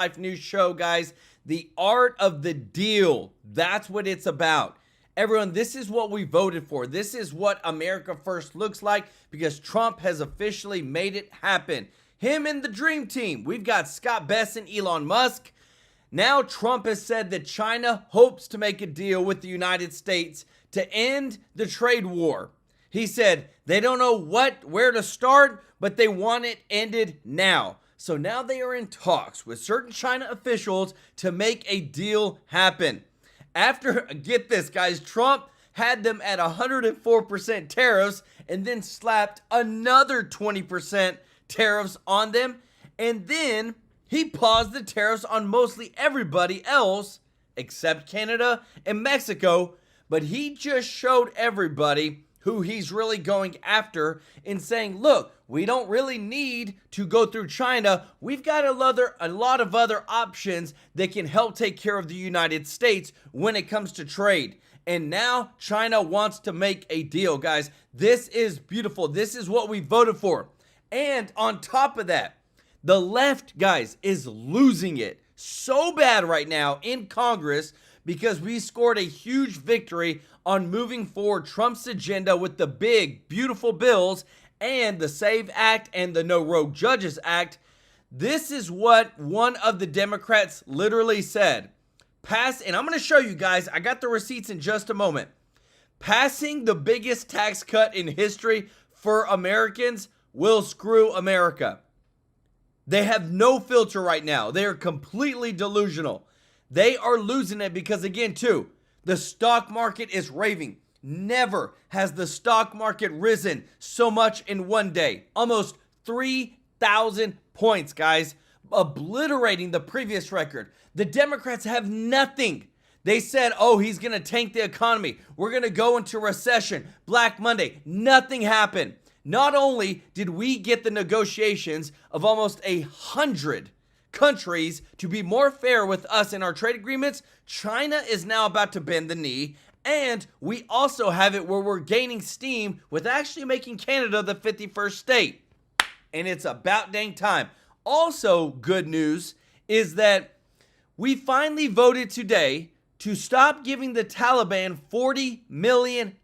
Life News Show, guys. The art of the deal. That's what it's about. Everyone, this is what we voted for. This is what America First looks like because Trump has officially made it happen. Him and the dream team. We've got Scott Bess and Elon Musk. Now Trump has said that China hopes to make a deal with the United States to end the trade war. He said they don't know where to start, but they want it ended now. So now they are in talks with certain China officials to make a deal happen. After, get this guys, Trump had them at 104% tariffs and then slapped another 20% tariffs on them. And then he paused the tariffs on mostly everybody else except Canada and Mexico. But he just showed everybody who he's really going after in saying, look, we don't really need to go through China. We've got a lot of other options that can help take care of the United States when it comes to trade. And now China wants to make a deal, guys. This is beautiful. This is what we voted for. And on top of that, the left, guys, is losing it so bad right now in Congress because we scored a huge victory on moving forward Trump's agenda with the big, beautiful bills and the SAVE Act and the No Rogue Judges Act. This is what one of the Democrats literally said. And I'm going to show you guys, I got the receipts in just a moment. Passing the biggest tax cut in history for Americans will screw America. They have no filter right now. They are completely delusional. They are losing it because, again, too, the stock market is raving. Never has the stock market risen so much in one day. Almost 3,000 points, guys, obliterating the previous record. The Democrats have nothing. They said, oh, he's going to tank the economy. We're going to go into recession. Black Monday. Nothing happened. Not only did we get the negotiations of almost 100 countries to be more fair with us in our trade agreements, China is now about to bend the knee. And we also have it where we're gaining steam with actually making Canada the 51st state. And it's about dang time. Also, good news is that we finally voted today to stop giving the Taliban $40 million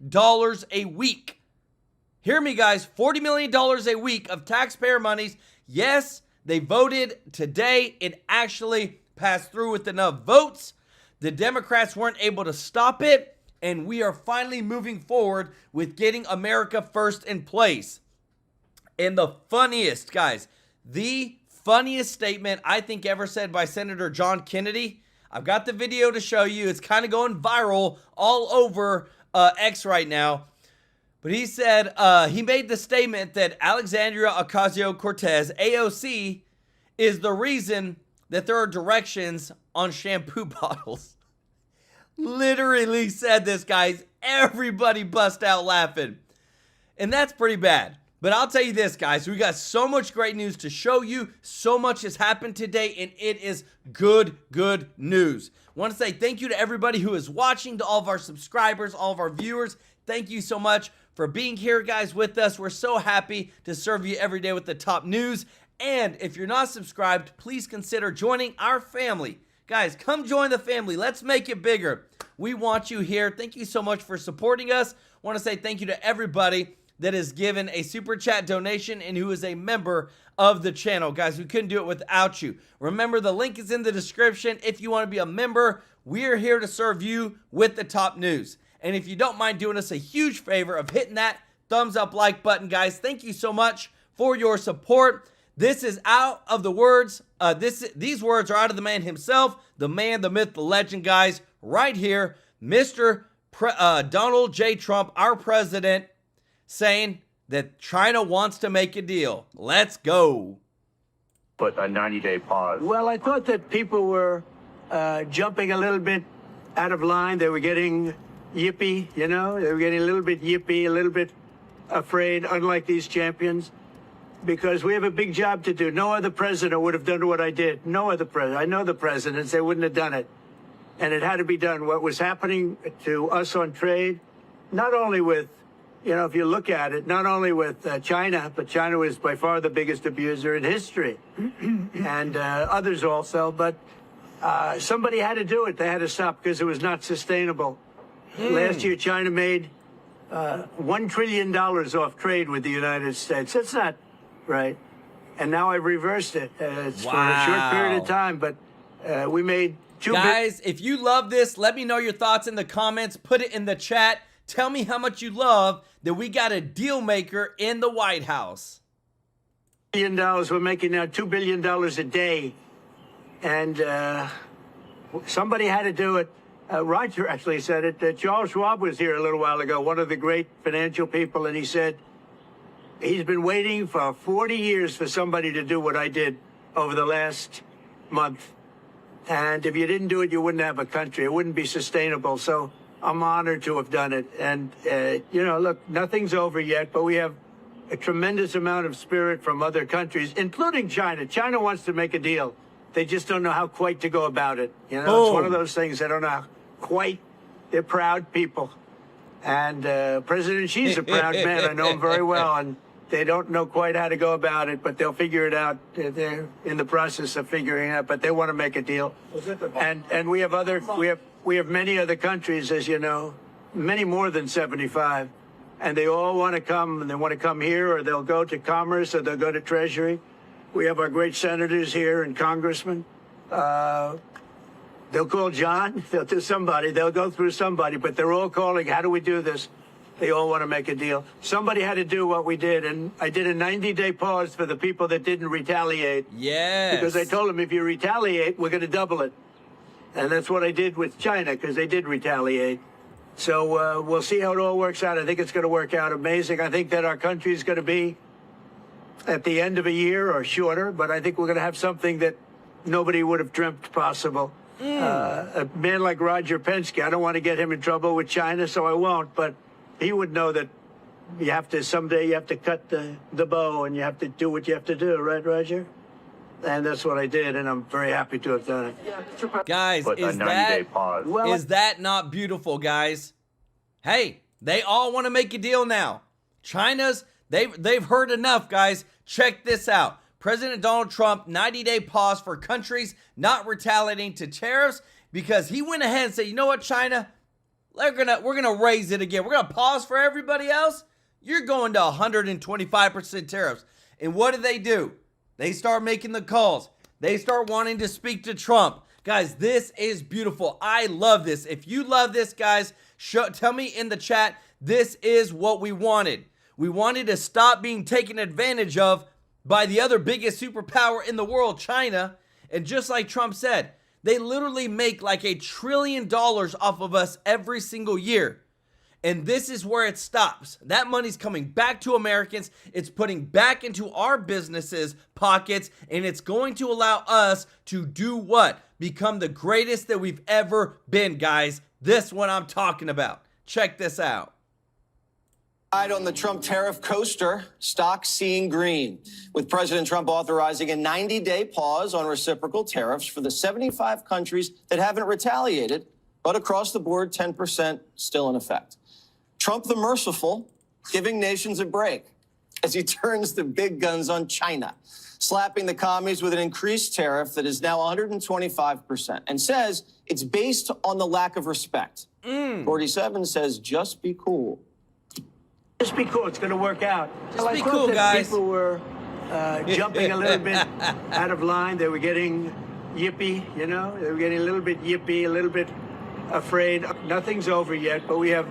a week. Hear me, guys, $40 million a week of taxpayer monies. Yes, they voted today. It actually passed through with enough votes. The Democrats weren't able to stop it, and we are finally moving forward with getting America First in place. And the funniest, guys, the funniest statement I think ever said by Senator John Kennedy. I've got the video to show you. It's kind of going viral all over X right now. But he said, he made the statement that Alexandria Ocasio-Cortez, AOC, is the reason that there are directions on shampoo bottles. Literally said this, guys. Everybody bust out laughing. And that's pretty bad. But I'll tell you this, guys. We got so much great news to show you. So much has happened today, and it is good news. I want to say thank you to everybody who is watching, to all of our subscribers, all of our viewers. Thank you so much for being here, guys, with us. We're so happy to serve you every day with the top news. And if you're not subscribed, please consider joining our family. Guys, come join the family. Let's make it bigger. We want you here. Thank you so much for supporting us. I want to say thank you to everybody that has given a super chat donation and who is a member of the channel. Guys, we couldn't do it without you. Remember, the link is in the description. If you want to be a member, we're here to serve you with the top news. And if you don't mind doing us a huge favor of hitting that thumbs up like button, guys, thank you so much for your support. This is out of the words. These words are out of the man himself, the man, the myth, the legend, guys, right here, Mr. Donald J. Trump, our president, saying that China wants to make a deal. Let's go. Put a 90-day pause. Well, I thought that people were jumping a little bit out of line. They were getting yippy, you know? They were getting a little bit yippy, a little bit afraid, unlike these champions, because we have a big job to do. No other president would have done what I did. No other president. I know the presidents. They wouldn't have done it. And it had to be done. What was happening to us on trade, not only with you know, if you look at it, not only with China, but China was by far the biggest abuser in history, and others also. But somebody had to do it. They had to stop because it was not sustainable. Last year, China made $1 trillion off trade with the United States. That's not right. And now I've reversed it. It's for a short period of time, but we made Guys, if you love this, let me know your thoughts in the comments. Put it in the chat. Tell me how much you love that we got a deal maker in the White House. $1 billion. We're making now $2 billion a day. And somebody had to do it. Roger actually said it. Charles Schwab was here a little while ago, one of the great financial people, and he said he's been waiting for 40 years for somebody to do what I did over the last month. And if you didn't do it, you wouldn't have a country. It wouldn't be sustainable. So I'm honored to have done it. And, you know, look, nothing's over yet, but we have a tremendous amount of spirit from other countries, including China. China wants to make a deal. They just don't know how quite to go about it. You know, It's one of those things they don't know how quite. They're proud people. And President Xi's a proud man. I know him very well. And they don't know quite how to go about it, but they'll figure it out. They're in the process of figuring it out, but they want to make a deal. And we have many other countries, as you know, many more than 75, and they all want to come, and they want to come here, or they'll go to Commerce, or they'll go to Treasury. We have our great senators here and congressmen. They'll call John. They'll do somebody. They'll go through somebody, but they're all calling. How do we do this? They all want to make a deal. Somebody had to do what we did, and I did a 90-day pause for the people that didn't retaliate. Yes. Because I told them, if you retaliate, we're going to double it. And that's what I did with China, because they did retaliate. So we'll see how it all works out. I think it's going to work out amazing. I think that our country is going to be at the end of a year or shorter, but I think we're going to have something that nobody would have dreamt possible. A man like Roger Penske, I don't want to get him in trouble with China, so I won't, but he would know that you have to, someday you have to cut the bow and you have to do what you have to do, right, Roger? And that's what I did, and I'm very happy to have done it. Guys, But is a 90-day pause. is that not beautiful, guys? Hey, they all want to make a deal now. China's, they've heard enough, guys. Check this out. President Donald Trump, 90-day pause for countries not retaliating to tariffs because he went ahead and said, you know what, China? We're gonna raise it again. We're gonna pause for everybody else. You're going to 125% tariffs. And what do? They start making the calls. They start wanting to speak to Trump. Guys, this is beautiful. I love this. If you love this, guys, tell me in the chat. This is what we wanted. We wanted to stop being taken advantage of by the other biggest superpower in the world, China. And just like Trump said, they literally make like $1 trillion off of us every single year. And this is where it stops. That money's coming back to Americans. It's putting back into our businesses' pockets. And it's going to allow us to do what? Become the greatest that we've ever been, guys. This one I'm talking about. Check this out. On the Trump tariff coaster, stocks seeing green, with President Trump authorizing a 90-day pause on reciprocal tariffs for the 75 countries that haven't retaliated, but across the board, 10% still in effect. Trump the merciful, giving nations a break as he turns the big guns on China, slapping the commies with an increased tariff that is now 125%, and says it's based on the lack of respect. 47 says, just be cool. Just be cool. It's going to work out. Just be cool, guys. People were jumping a little bit out of line. They were getting yippy, you know. They were getting a little bit yippy, a little bit afraid. Nothing's over yet, but we have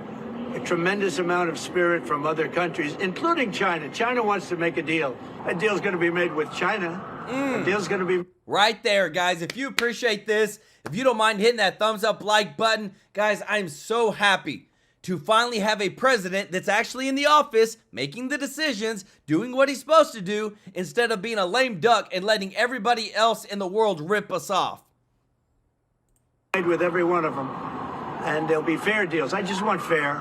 a tremendous amount of spirit from other countries, including China. China wants to make a deal. A deal's going to be made with China. A deal's going to be... Right there, guys. If you appreciate this, if you don't mind hitting that thumbs up like button, guys, I'm so happy to finally have a president that's actually in the office, making the decisions, doing what he's supposed to do, instead of being a lame duck and letting everybody else in the world rip us off. With every one of them. And there'll be fair deals. I just want fair.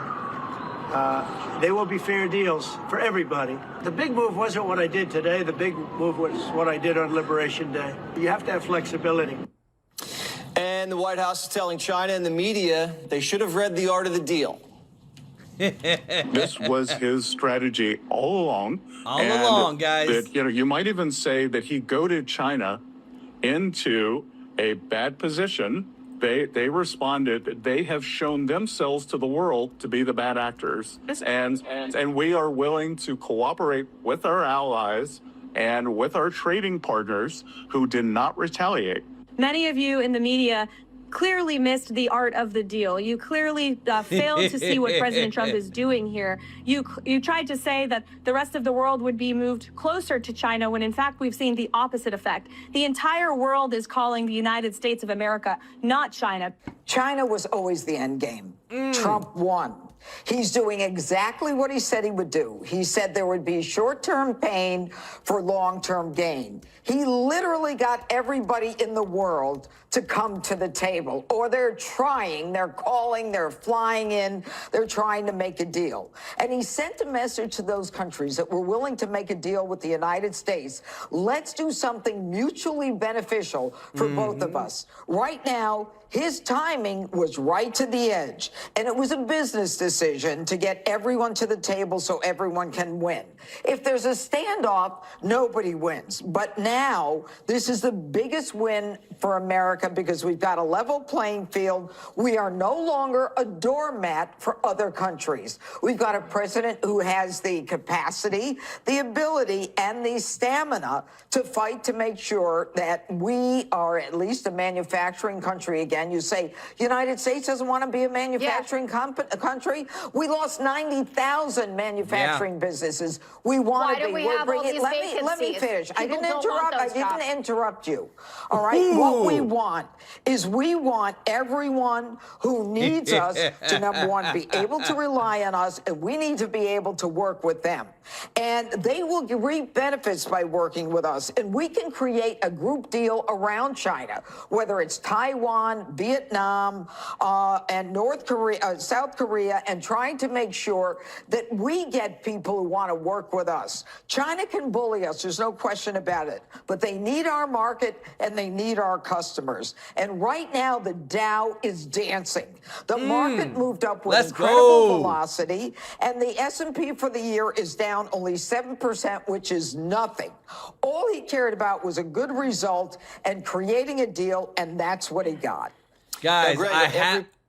There will be fair deals for everybody. The big move wasn't what I did today. The big move was what I did on Liberation Day. You have to have flexibility. And the White House is telling China and the media they should have read The Art of the Deal. This was his strategy all along. All along, guys. That, you might even say that he goaded China into a bad position. They responded. They have shown themselves to the world to be the bad actors, and we are willing to cooperate with our allies and with our trading partners who did not retaliate. Many of you in the media clearly missed the art of the deal. You clearly failed to see what President Trump is doing here. You tried to say that the rest of the world would be moved closer to China when in fact we've seen the opposite effect. The entire world is calling the United States of America, not China. China was always the end game. Trump won. He's doing exactly what he said he would do. He said there would be short-term pain for long-term gain. He literally got everybody in the world to come to the table, or they're trying, they're calling, they're flying in, they're trying to make a deal. And he sent a message to those countries that were willing to make a deal with the United States. Let's do something mutually beneficial for both of us. Right now, his timing was right to the edge, and it was a business decision to get everyone to the table so everyone can win. If there's a standoff, nobody wins. But now, this is the biggest win for America because we've got a level playing field. We are no longer a doormat for other countries. We've got a president who has the capacity, the ability, and the stamina to fight to make sure that we are at least a manufacturing country again. You say United States doesn't want to be a manufacturing country. We lost 90,000 manufacturing businesses. We want to be. We're bringing. Let me finish. I didn't interrupt you. All right. What we want is we want everyone who needs us to, number one, be able to rely on us, and we need to be able to work with them. And they will reap benefits by working with us. And we can create a group deal around China, whether it's Taiwan, Vietnam, and North Korea, South Korea, and trying to make sure that we get people who want to work with us. China can bully us, there's no question about it, but they need our market and they need our customers. And right now, the Dow is dancing. The market moved up with incredible velocity, and the S&P for the year is down only 7%, which is nothing. All he cared about was a good result and creating a deal, and that's what he got. Guys,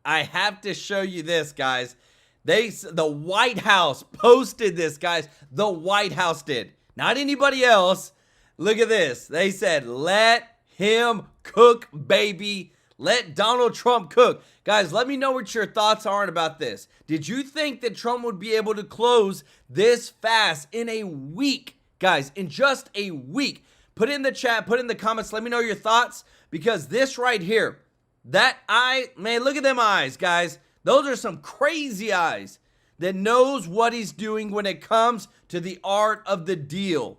I have to show you this, guys. The White House posted this, guys. The White House did. Not anybody else. Look at this. They said, let him cook, baby. Let Donald Trump cook. Guys, let me know what your thoughts are about this. Did you think that Trump would be able to close this fast in a week? Guys, in just a week. Put in the chat, put in the comments. Let me know your thoughts, because this right here, that eye, man, look at them eyes, guys. Those are some crazy eyes that knows what he's doing when it comes to the art of the deal.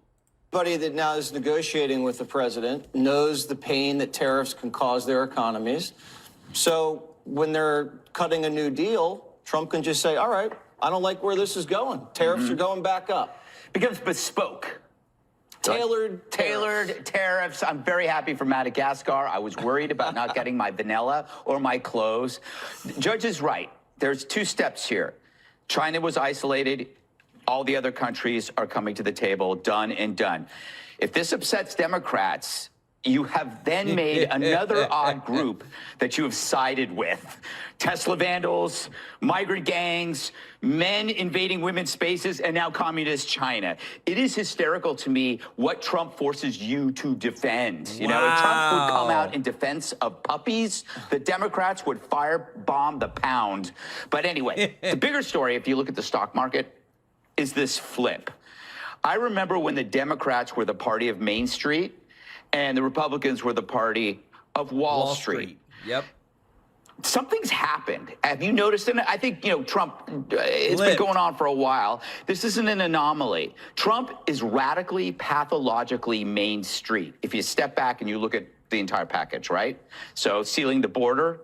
Everybody that now is negotiating with the president knows the pain that tariffs can cause their economies. So when they're cutting a new deal, Trump can just say, all right, I don't like where this is going. Tariffs are going back up. Becomes bespoke. Tailored tariffs. I'm very happy for Madagascar. I was worried about not getting my vanilla or my clothes. The judge is right. There's two steps here. China was isolated. All the other countries are coming to the table, done and done. If this upsets Democrats, you have then made another odd group that you have sided with. Tesla vandals, migrant gangs, men invading women's spaces, and now communist China. It is hysterical to me what Trump forces you to defend. You know, if Trump would come out in defense of puppies, the Democrats would firebomb the pound. But anyway, the bigger story, if you look at the stock market, is this flip. I remember when the Democrats were the party of Main Street, and the Republicans were the party of Wall Street. Yep. Something's happened. Have you noticed it? I think, Trump, it's been going on for a while. This isn't an anomaly. Trump is radically, pathologically Main Street. If you step back and you look at the entire package, right? So sealing the border,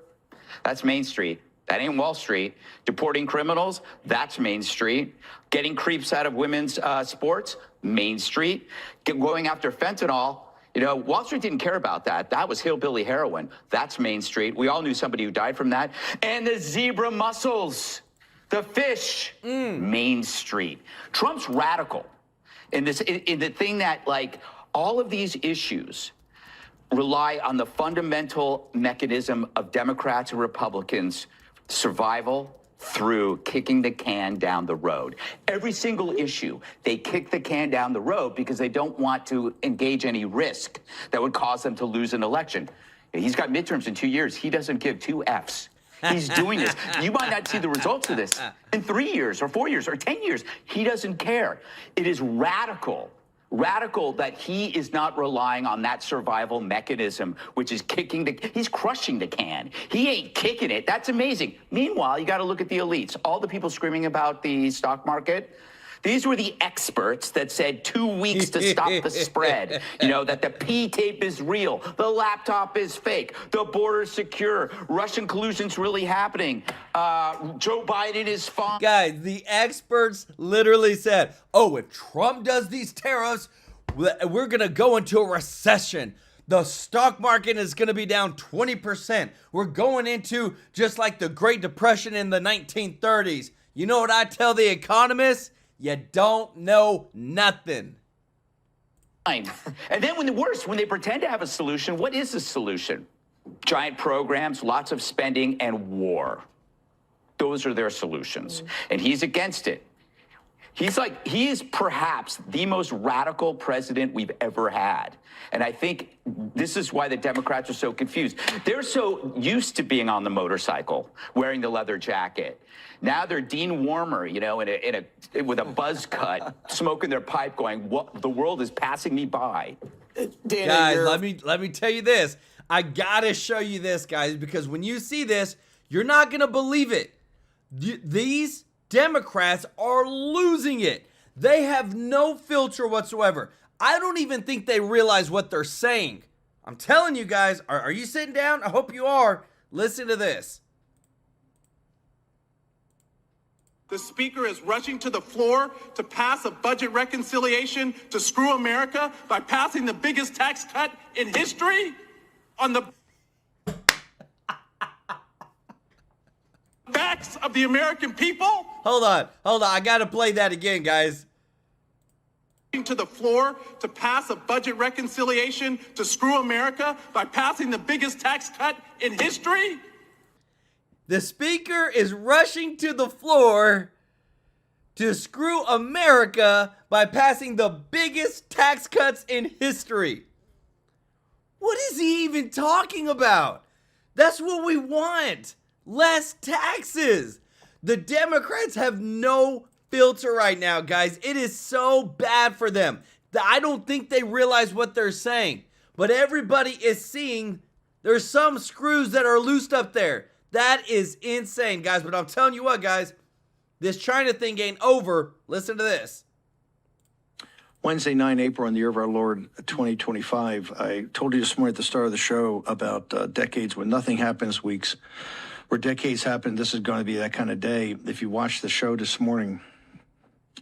that's Main Street. That ain't Wall Street. Deporting criminals, that's Main Street. Getting creeps out of women's sports, Main Street. Going after fentanyl, Wall Street didn't care about that. That was hillbilly heroin. That's Main Street. We all knew somebody who died from that. And the zebra mussels. The fish, Main Street. Trump's radical in the thing that, like, all of these issues rely on the fundamental mechanism of Democrats and Republicans' survival through kicking the can down the road. Every single issue, they kick the can down the road because they don't want to engage any risk that would cause them to lose an election. He's got midterms in 2 years. He doesn't give two Fs. He's doing this. You might not see the results of this in 3 years or 4 years or 10 years. He doesn't care. It is radical that he is not relying on that survival mechanism, which is he's crushing the can. He ain't kicking it. That's amazing. Meanwhile, you got to look at the elites. All the people screaming about the stock market, these were the experts that said 2 weeks to stop the spread. You know, that the P-tape is real, the laptop is fake, the border's secure, Russian collusion's really happening, Joe Biden is fine. Guys, the experts literally said, oh, if Trump does these tariffs, we're going to go into a recession. The stock market is going to be down 20%. We're going into just like the Great Depression in the 1930s. You know what I tell the economists? You don't know nothing. And then when they pretend to have a solution, what is the solution? Giant programs, lots of spending, and war. Those are their solutions. And he's against it. He is perhaps the most radical president we've ever had. And I think this is why the Democrats are so confused. They're so used to being on the motorcycle, wearing the leather jacket. Now they're Dean Warmer, you know, with a buzz cut, smoking their pipe, going, "What? The world is passing me by." Guys, let me tell you this. I gotta show you this, guys, because when you see this, you're not gonna believe it. These Democrats are losing it. They have no filter whatsoever. I don't even think they realize what they're saying. I'm telling you guys, are you sitting down? I hope you are. Listen to this. The Speaker is rushing to the floor to pass a budget reconciliation to screw America by passing the biggest tax cut in history on the backs of the American people. Hold on. I gotta play that again, guys. To the floor to pass a budget reconciliation to screw America by passing the biggest tax cut in history. The Speaker is rushing to the floor to screw America by passing the biggest tax cuts in history. What is he even talking about? That's what we want. Less taxes. The Democrats have no filter right now, guys. It is so bad for them. I don't think they realize what they're saying. But everybody is seeing there's some screws that are loosed up there. That is insane, guys. But I'm telling you what, guys, this China thing ain't over. Listen to this. Wednesday, 9 April, in the year of our Lord, 2025. I told you this morning at the start of the show about decades when nothing happens, weeks where decades happen. This is going to be that kind of day. If you watched the show this morning,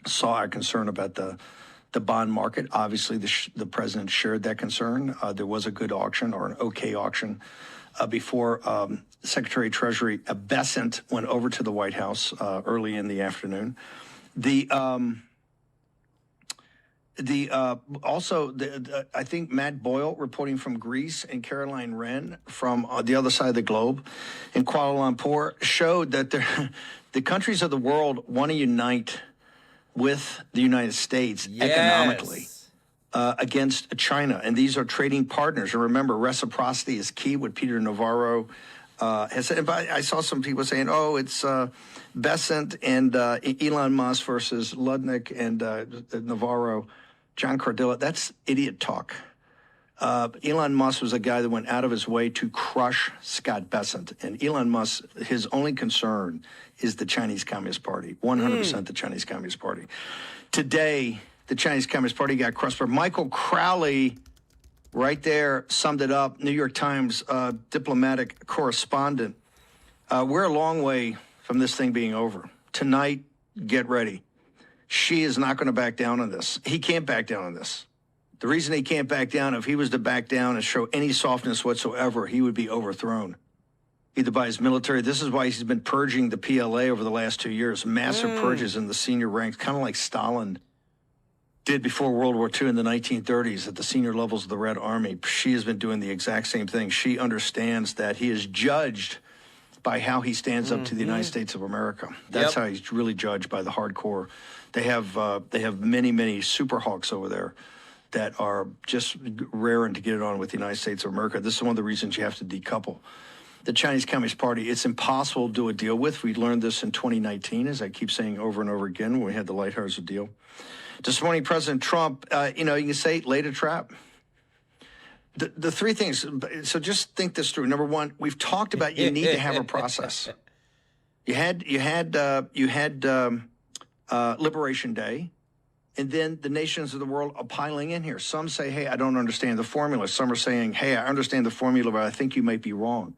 saw our concern about the bond market. Obviously, the president shared that concern. There was a good auction, or an okay auction, before Secretary of Treasury Besant went over to the White House early in the afternoon. I think Matt Boyle reporting from Greece and Caroline Wren from the other side of the globe in Kuala Lumpur showed that the countries of the world want to unite with the United States economically against China. And these are trading partners. And remember, reciprocity is key, what Peter Navarro has said. But I saw some people saying, oh, it's Besant and Elon Musk versus Ludnick and Navarro, John Cardillo. That's idiot talk. Elon Musk was a guy that went out of his way to crush Scott Besant. And Elon Musk, his only concern is the Chinese Communist Party, 100% the Chinese Communist Party. Today, the Chinese Communist Party got crushed. But Michael Crowley, right there, summed it up. New York Times diplomatic correspondent. We're a long way from this thing being over. Tonight, get ready. Xi is not going to back down on this. He can't back down on this. The reason he can't back down, if he was to back down and show any softness whatsoever, he would be overthrown. either by his military. This is why he's been purging the PLA over the last 2 years. Massive purges in the senior ranks, kind of like Stalin did before World War II in the 1930s at the senior levels of the Red Army. She has been doing the exact same thing. She understands that he is judged by how he stands up to the United States of America. That's how he's really judged, by the hardcore. They have many, many super hawks over there that are just raring to get it on with the United States of America. This is one of the reasons you have to decouple. The Chinese Communist Party, it's impossible to do a deal with. We learned this in 2019, as I keep saying over and over again, when we had the Lighthouser deal. This morning, President Trump, you can say, laid a trap. The three things, so just think this through. Number one, we've talked about you need to have a process. You had Liberation Day, and then the nations of the world are piling in here. Some say, hey, I don't understand the formula. Some are saying, hey, I understand the formula, but I think you might be wrong.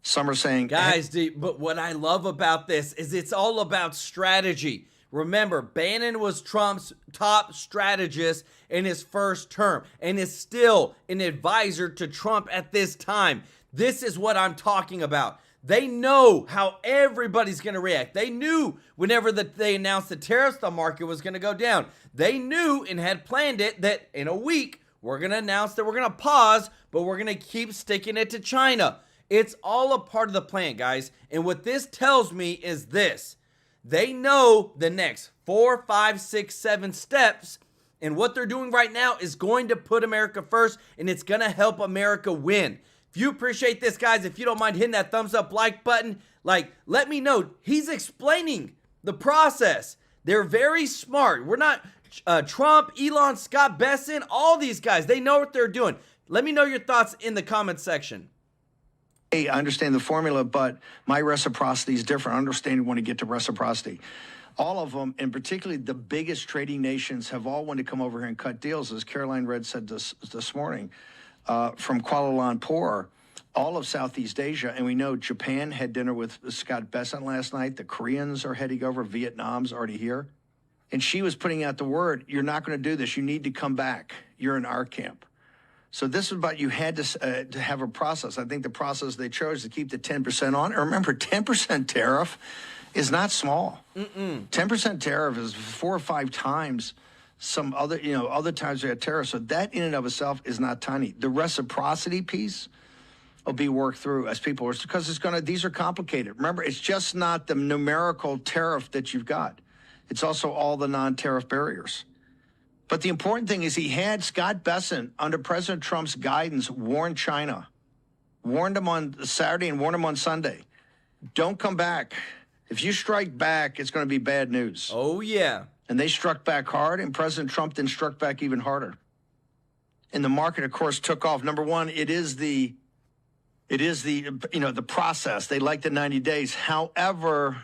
Some are saying, guys, but what I love about this is it's all about strategy. Remember, Bannon was Trump's top strategist in his first term and is still an advisor to Trump at this time. This is what I'm talking about. They know how everybody's going to react. They knew whenever they announced the tariffs, the market was going to go down. They knew and had planned it that in a week, we're going to announce that we're going to pause, but we're going to keep sticking it to China. It's all a part of the plan, guys. And what this tells me is this. They know the next 4, 5, 6, 7 steps, and what they're doing right now is going to put America first, and it's going to help America win. If you appreciate this, guys, if you don't mind hitting that thumbs up like button, let me know. He's explaining the process. They're very smart. We're not Trump, Elon, Scott Besson, all these guys. They know what they're doing. Let me know your thoughts in the comment section. Hey, I understand the formula, but my reciprocity is different. I understand when you get to reciprocity. All of them, and particularly the biggest trading nations, have all wanted to come over here and cut deals. As Caroline Red said this morning, from Kuala Lumpur, all of Southeast Asia, and we know Japan had dinner with Scott Besson last night. The Koreans are heading over. Vietnam's already here. And she was putting out the word, you're not going to do this. You need to come back. You're in our camp. So this is about you had to have a process. I think the process they chose to keep the 10% on. And remember, 10% tariff is not small. 10% tariff is 4 or 5 times some other, other times we had tariff. So that in and of itself is not tiny. The reciprocity piece will be worked through as people, because these are complicated. Remember, it's just not the numerical tariff that you've got. It's also all the non-tariff barriers. But the important thing is he had Scott Besson, under President Trump's guidance, warn China. Warned them on Saturday and warned them on Sunday. Don't come back. If you strike back, it's going to be bad news. Oh, yeah. And they struck back hard, and President Trump then struck back even harder. And the market, of course, took off. Number one, it is the process. They like the 90 days. However,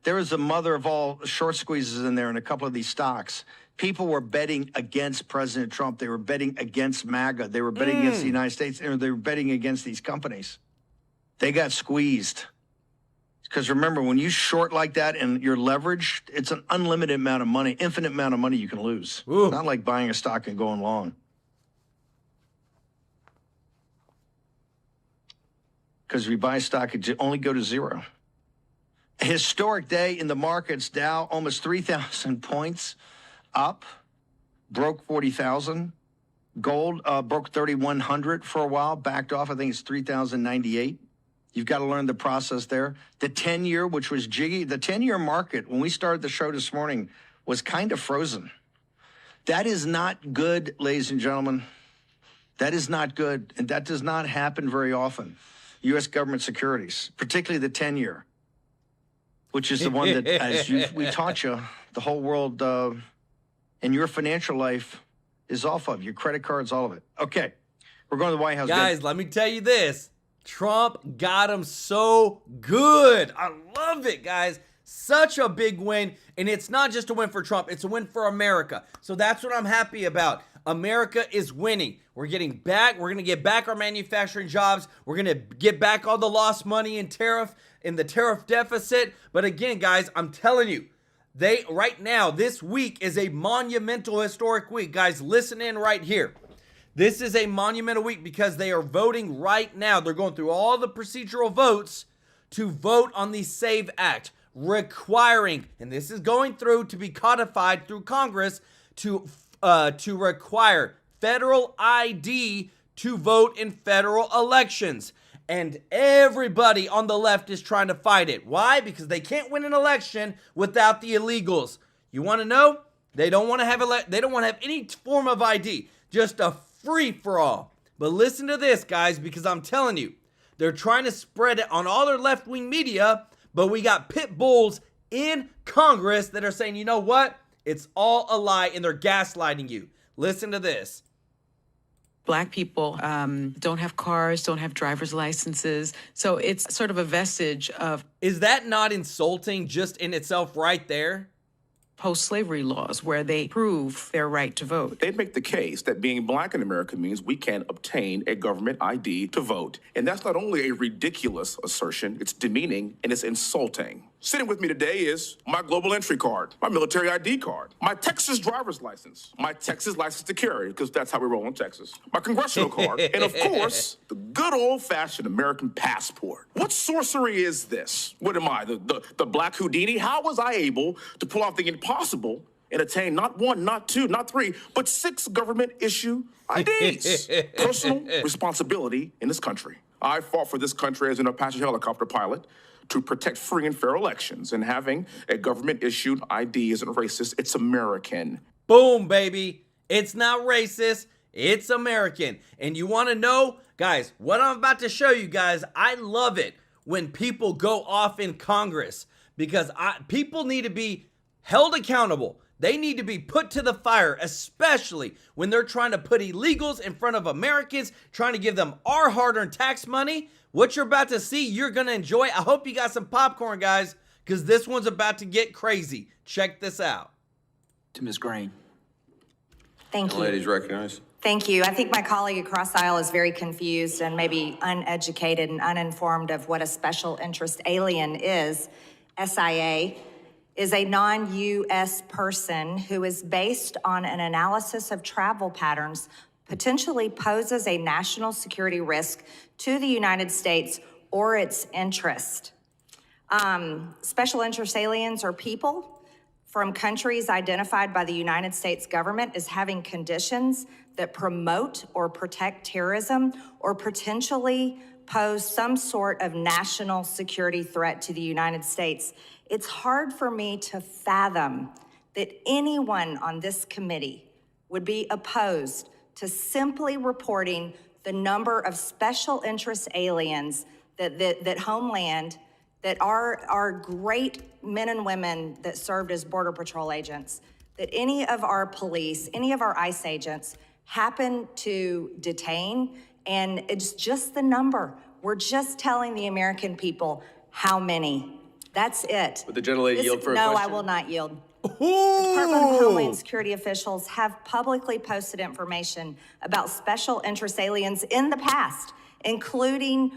there is the mother of all short squeezes in there in a couple of these stocks. People were betting against President Trump. They were betting against MAGA. They were betting against the United States. Or they were betting against these companies. They got squeezed. Because remember, when you short like that and you're leveraged, it's an unlimited amount of money, infinite amount of money you can lose. Ooh. Not like buying a stock and going long. Because if you buy a stock, it only go to zero. A historic day in the markets. Dow almost 3,000 points up, broke 40,000. Gold broke 3,100 for a while, backed off. I think it's 3,098. You've got to learn the process there. The 10-year, which was jiggy, the 10-year market, when we started the show this morning, was kind of frozen. That is not good, ladies and gentlemen. That is not good, and that does not happen very often. U.S. government securities, particularly the 10-year, which is the one that, as we taught you, the whole world and your financial life is off of. Your credit cards, all of it. Okay, we're going to the White House. Guys, let me tell you this. Trump got him so good. I love it, guys. Such a big win. And it's not just a win for Trump. It's a win for America. So that's what I'm happy about. America is winning. We're getting back. We're going to get back our manufacturing jobs. We're going to get back all the lost money in the tariff deficit. But again, guys, I'm telling you, right now, this week is a monumental, historic week. Guys, listen in right here. This is a monumental week because they are voting right now. They're going through all the procedural votes to vote on the SAVE Act, requiring, and this is going through to be codified through Congress, to require federal ID to vote in federal elections. And everybody on the left is trying to fight it. Why? Because they can't win an election without the illegals. You want to know? They don't want to have any form of ID. Just a free for all. But listen to this, guys, because I'm telling you, they're trying to spread it on all their left-wing media, but we got pit bulls in Congress that are saying, you know what? It's all a lie, and they're gaslighting you. Listen to this. Black people don't have cars, don't have driver's licenses. So it's sort of a vestige of... Is that not insulting just in itself right there? Post-slavery laws where they prove their right to vote. They'd make the case that being black in America means we can't obtain a government ID to vote. And that's not only a ridiculous assertion, it's demeaning and it's insulting. Sitting with me today is my global entry card, my military ID card, my Texas driver's license, my Texas license to carry, because that's how we roll in Texas, my congressional card, and of course, the good old-fashioned American passport. What sorcery is this? What am I, the black Houdini? How was I able to pull off the impossible and attain not one, not two, not three, but 6 government-issue IDs? Personal responsibility in this country. I fought for this country as an Apache helicopter pilot to protect free and fair elections, and having a government-issued ID isn't racist, it's American. Boom, baby. It's not racist, it's American. And you want to know, guys, what I'm about to show you guys, I love it when people go off in Congress, because people need to be held accountable. They need to be put to the fire, especially when they're trying to put illegals in front of Americans, trying to give them our hard-earned tax money. What you're about to see, you're going to enjoy. I hope you got some popcorn, guys, because this one's about to get crazy. Check this out. To Ms. Green. Thank you. Ladies recognized. Thank you. I think my colleague across the aisle is very confused and maybe uneducated and uninformed of what a special interest alien is. SIA is a non-U.S. person who is based on an analysis of travel patterns, potentially poses a national security risk to the United States or its interest. Special interest aliens are people from countries identified by the United States government as having conditions that promote or protect terrorism or potentially pose some sort of national security threat to the United States. It's hard for me to fathom that anyone on this committee would be opposed to simply reporting the number of special interest aliens that Homeland, that our great men and women that served as Border Patrol agents, that any of our police, any of our ICE agents happen to detain, and it's just the number. We're just telling the American people how many. That's it. Would the gentlelady yield for a question? No, I will not yield. The Department of Homeland Security officials have publicly posted information about special interest aliens in the past, including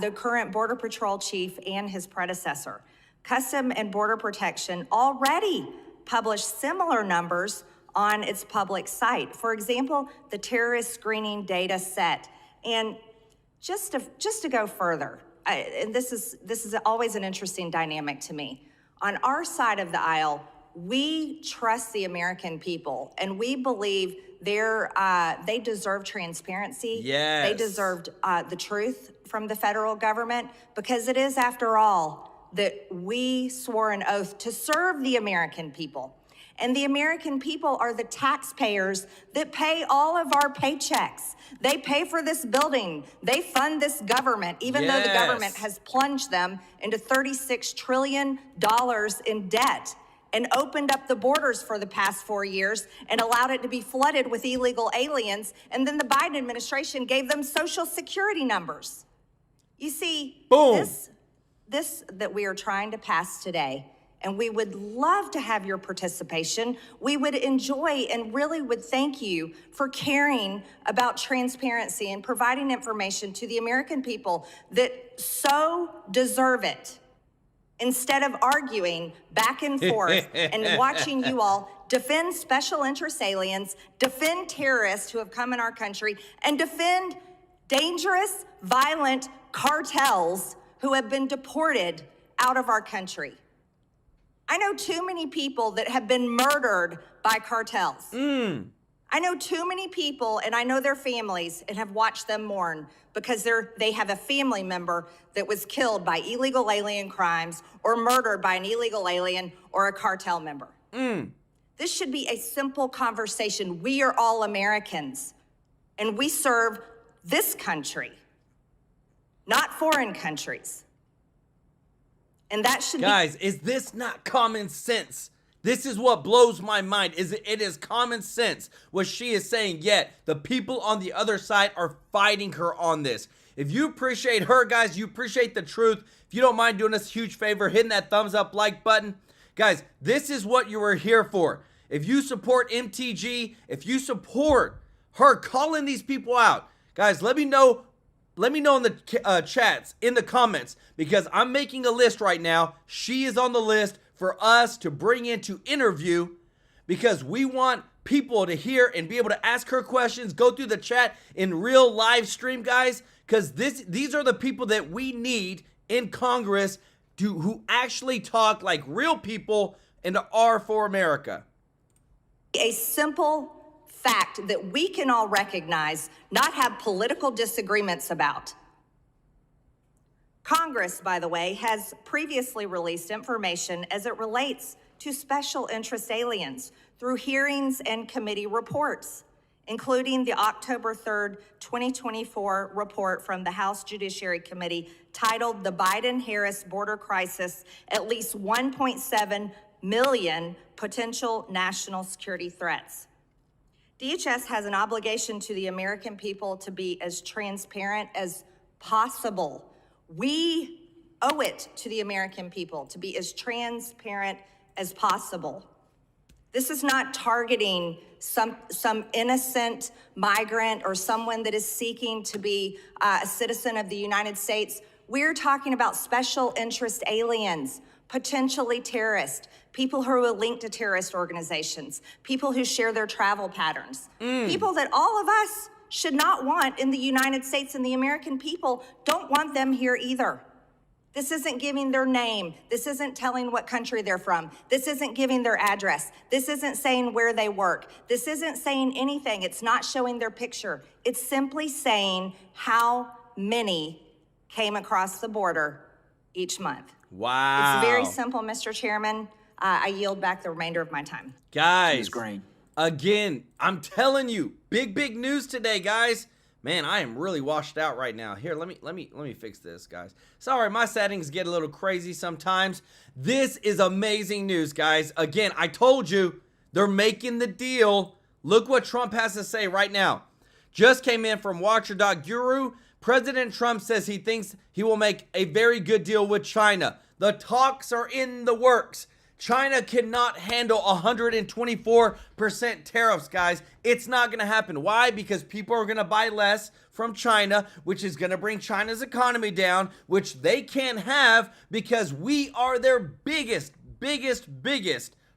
the current Border Patrol chief and his predecessor. Custom and Border Protection already published similar numbers on its public site. For example, the terrorist screening data set. And just to go further, and this is always an interesting dynamic to me. On our side of the aisle, we trust the American people, and we believe they deserve transparency. Yes. They deserved the truth from the federal government, because it is, after all, that we swore an oath to serve the American people. And the American people are the taxpayers that pay all of our paychecks. They pay for this building. They fund this government, even though the government has plunged them into $36 trillion in debt and opened up the borders for the past 4 years and allowed it to be flooded with illegal aliens. And then the Biden administration gave them Social Security numbers. You see, boom, this that we are trying to pass today, and we would love to have your participation. We would enjoy and really would thank you for caring about transparency and providing information to the American people that so deserve it. instead of arguing back and forth and watching you all defend special interest aliens, defend terrorists who have come in our country, and defend dangerous, violent cartels who have been deported out of our country. I know too many people that have been murdered by cartels. I know too many people, and I know their families, and have watched them mourn because they have a family member that was killed by illegal alien crimes or murdered by an illegal alien or a cartel member. This should be a simple conversation. We are all Americans, and we serve this country, not foreign countries. And that should Guys, is this not common sense? This is what blows my mind. It is common sense what she is saying, yet the people on the other side are fighting her on this. If you appreciate her, guys, you appreciate the truth. If you don't mind doing us a huge favor, hitting that thumbs up like button. Guys, this is what you were here for. If you support MTG, if you support her calling these people out, guys, let me know in the chats, in the comments, because I'm making a list right now. She is on the list for us to bring in to interview, because we want people to hear and be able to ask her questions, go through the chat in real live stream, guys, because these are the people that we need in Congress who actually talk like real people and are for America. a simple fact that we can all recognize, not have political disagreements about. Congress, by the way, has previously released information as it relates to special interest aliens through hearings and committee reports, including the October 3rd, 2024 report from the House Judiciary Committee titled The Biden-Harris Border Crisis, at least 1.7 million potential national security threats. DHS has an obligation to the American people to be as transparent as possible. We owe it to the American people to be as transparent as possible. This is not targeting some innocent migrant or someone that is seeking to be a citizen of the United States. We're talking about special interest aliens, potentially terrorists, people who are linked to terrorist organizations, people who share their travel patterns, people that all of us should not want in the United States, and the American people don't want them here either. This isn't giving their name. This isn't telling what country they're from. This isn't giving their address. This isn't saying where they work. This isn't saying anything. It's not showing their picture. It's simply saying how many came across the border each month. Wow. It's very simple, Mr. Chairman. I yield back the remainder of my time. Guys, again, I'm telling you, big news today, guys. Man, I am really washed out right now. Here, let me fix this, guys. Sorry, my settings get a little crazy sometimes. This is amazing news, guys. Again, I told you, they're making the deal. Look what Trump has to say right now. Just came in from Watcher.Guru. President Trump says he thinks he will make a very good deal with China. The talks are in the works. China cannot handle 124% tariffs, guys. It's not going to happen. Why? Because people are going to buy less from China, which is going to bring China's economy down, which they can't have because we are their biggest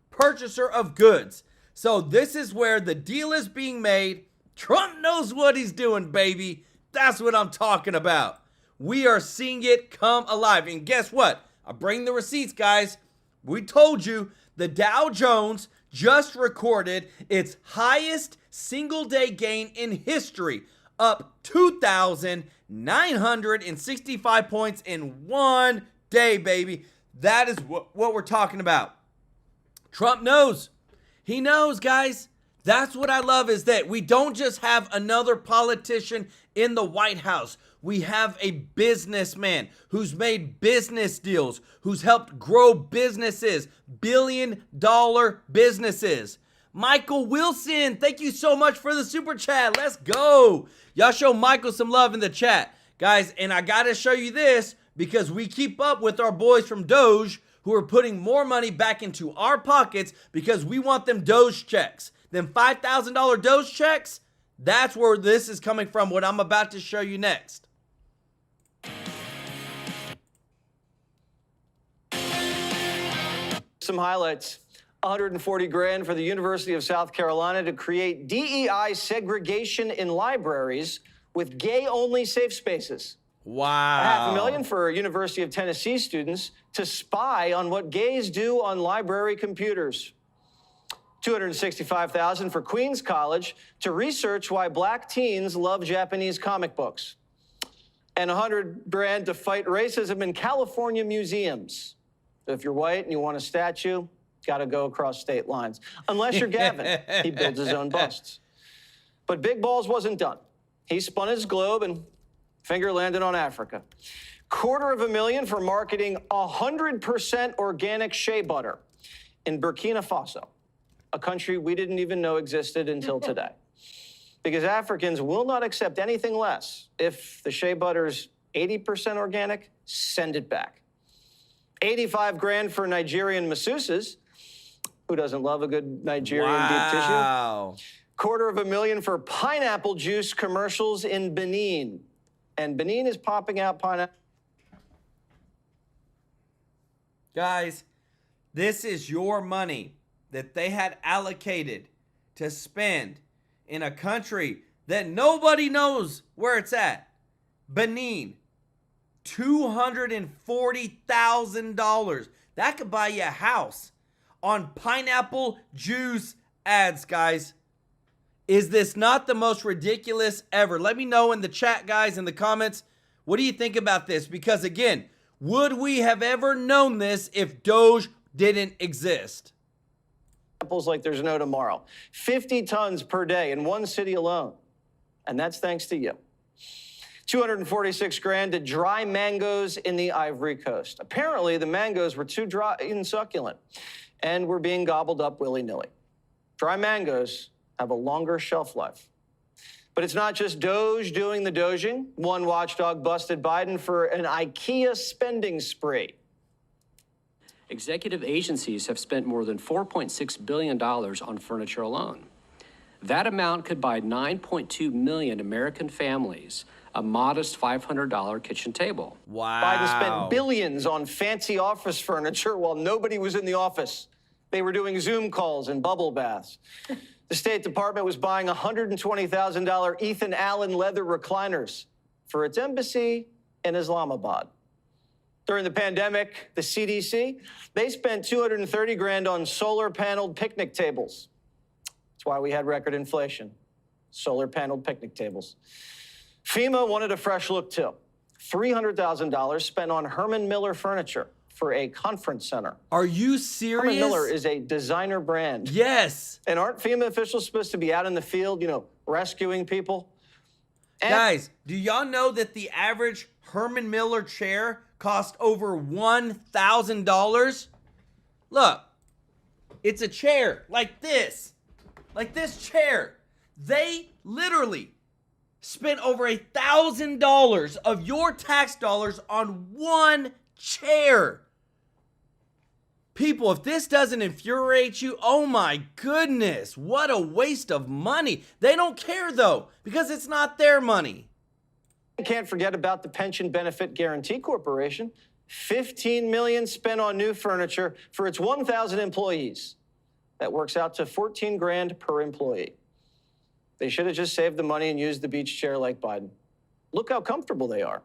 purchaser of goods. So this is where the deal is being made. Trump knows what he's doing, baby. That's what I'm talking about. We are seeing it come alive. And guess what? I bring the receipts, guys. We told you the Dow Jones just recorded its highest single-day gain in history, up 2,965 points in one day, baby. That is what we're talking about. Trump knows. He knows, guys. That's what I love, is that we don't just have another politician in the White House. We have a businessman who's made business deals, who's helped grow businesses, billion-dollar businesses. Michael Wilson, thank you so much for the super chat. Let's go. Y'all show Michael some love in the chat. Guys, and I got to show you this because we keep up with our boys from Doge who are putting more money back into our pockets because we want them Doge checks. Them $5,000 Doge checks, that's where this is coming from, what I'm about to show you next. Some highlights. 140 grand for the University of South Carolina to create DEI segregation in libraries with gay-only safe spaces. Wow. $500,000 for University of Tennessee students to spy on what gays do on library computers. $265,000 for Queens College to research why black teens love Japanese comic books. And 100 grand to fight racism in California museums. So if you're white and you want a statue, got to go across state lines. Unless you're Gavin, he builds his own busts. But Big Balls wasn't done. He spun his globe and finger landed on Africa. $250,000 for marketing 100% organic shea butter in Burkina Faso, a country we didn't even know existed until today. Because Africans will not accept anything less. If the shea butter's 80% organic, send it back. 85 grand for Nigerian masseuses. Who doesn't love a good Nigerian deep tissue? Wow. $250,000 for pineapple juice commercials in Benin. And Benin is popping out pineapple. Guys, this is your money that they had allocated to spend in a country that nobody knows where it's at. Benin. $240,000. That could buy you a house on pineapple juice ads, guys. Is this not the most ridiculous ever? Let me know in the chat, guys, in the comments. What do you think about this? Because, again, would we have ever known this if Doge didn't exist? Apples like there's no tomorrow. 50 tons per day in one city alone. And that's thanks to you. 246 grand to dry mangoes in the Ivory Coast. Apparently, the mangoes were too dry and succulent and were being gobbled up willy-nilly. Dry mangoes have a longer shelf life. But it's not just Doge doing the doging. One watchdog busted Biden for an IKEA spending spree. Executive agencies have spent more than $4.6 billion on furniture alone. That amount could buy 9.2 million American families a modest $500 kitchen table. Wow. Biden spent billions on fancy office furniture while nobody was in the office. They were doing Zoom calls and bubble baths. The State Department was buying $120,000 Ethan Allen leather recliners for its embassy in Islamabad. During the pandemic, the CDC, they spent 230 grand on solar-paneled picnic tables. That's why we had record inflation. Solar-paneled picnic tables. FEMA wanted a fresh look, too. $300,000 spent on Herman Miller furniture for a conference center. Are you serious? Herman Miller is a designer brand. Yes. And aren't FEMA officials supposed to be out in the field, you know, rescuing people? And guys, do y'all know that the average Herman Miller chair cost over $1,000? Look, it's a chair like this chair. They literally spent over $1,000 of your tax dollars on one chair. People, if this doesn't infuriate you, oh my goodness, what a waste of money. They don't care though, because it's not their money. Can't forget about the Pension Benefit Guaranty Corporation. $15 million spent on new furniture for its 1,000 employees. That works out to 14 grand per employee. They should have just saved the money and used the beach chair like Biden. Look how comfortable they are.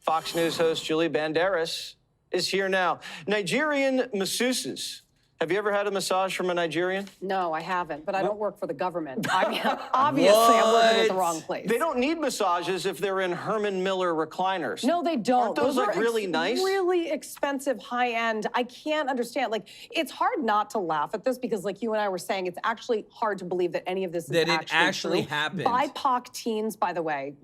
Fox News host Julie Banderas is here now. Nigerian masseuses. Have you ever had a massage from a Nigerian? No, I haven't, but I don't work for the government. I mean, obviously, I'm working at the wrong place. They don't need massages if they're in Herman Miller recliners. No, they don't. Aren't those like really nice? Really expensive, high-end. I can't understand. Like, it's hard not to laugh at this because, like you and I were saying, it's actually hard to believe that any of this is actually true. happened. BIPOC teens, by the way,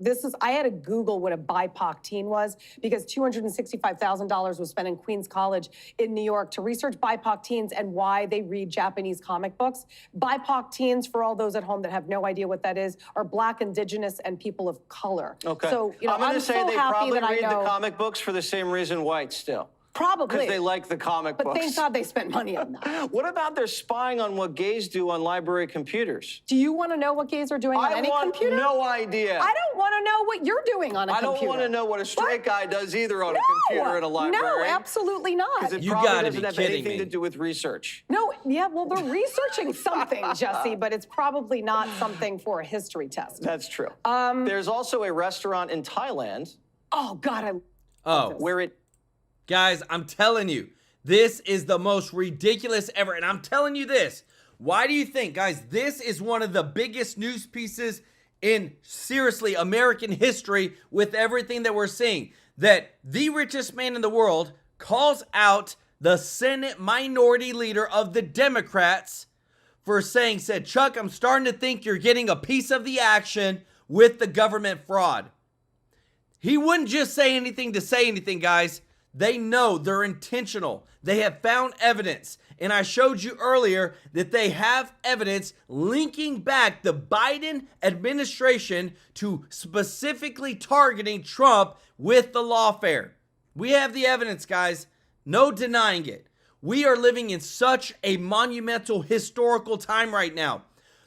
I had to Google what a BIPOC teen was because $265,000 was spent in Queens College in New York to research BIPOC teens and why they read Japanese comic books. BIPOC teens, for all those at home that have no idea what that is, are Black, Indigenous, and people of color. Okay. So, you know, I'm going to say so they happy probably that read I know the comic books for the same reason whites still. Probably. Because they like the comic But books. thank God they spent money on that. What about their spying on what gays do on library computers? Do you want to know what gays are doing on any computer? I want no idea. I don't want to know what you're doing on a computer. I don't want to know what a straight guy does either on a computer in a library. No, absolutely not. Because it You probably gotta doesn't be have kidding anything me. to do with research. No, yeah, well, they're researching something, Jesse, but it's probably not something for a history test. That's true. There's also a restaurant in Thailand. Oh, God, where it... Guys, I'm telling you, this is the most ridiculous ever. And I'm telling you this. Why do you think, guys, this is one of the biggest news pieces in, seriously, American history with everything that we're seeing? That the richest man in the world calls out the Senate minority leader of the Democrats for said, Chuck, I'm starting to think you're getting a piece of the action with the government fraud. He wouldn't just say anything to say anything, guys. They know, they're intentional. They have found evidence. And I showed you earlier that they have evidence linking back the Biden administration to specifically targeting Trump with the lawfare. We have the evidence, guys. No denying it. We are living in such a monumental historical time right now.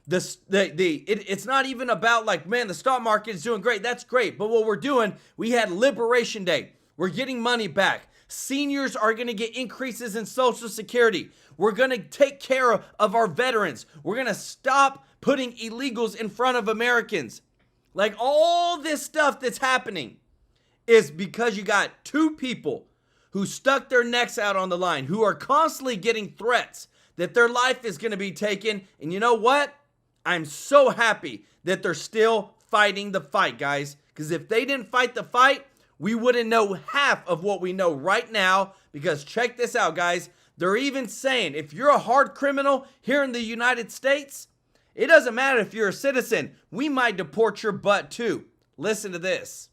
It's not even about like, man, the stock market is doing great. That's great. But what we're doing, we had Liberation Day. We're getting money back. Seniors are going to get increases in Social Security. We're going to take care of our veterans. We're going to stop putting illegals in front of Americans. Like all this stuff that's happening is because you got two people who stuck their necks out on the line, who are constantly getting threats that their life is going to be taken. And you know what? I'm so happy that they're still fighting the fight, guys. Because if they didn't fight the fight, we wouldn't know half of what we know right now. Because check this out, guys. They're even saying if you're a hard criminal here in the United States, it doesn't matter if you're a citizen. We might deport your butt too. Listen to this.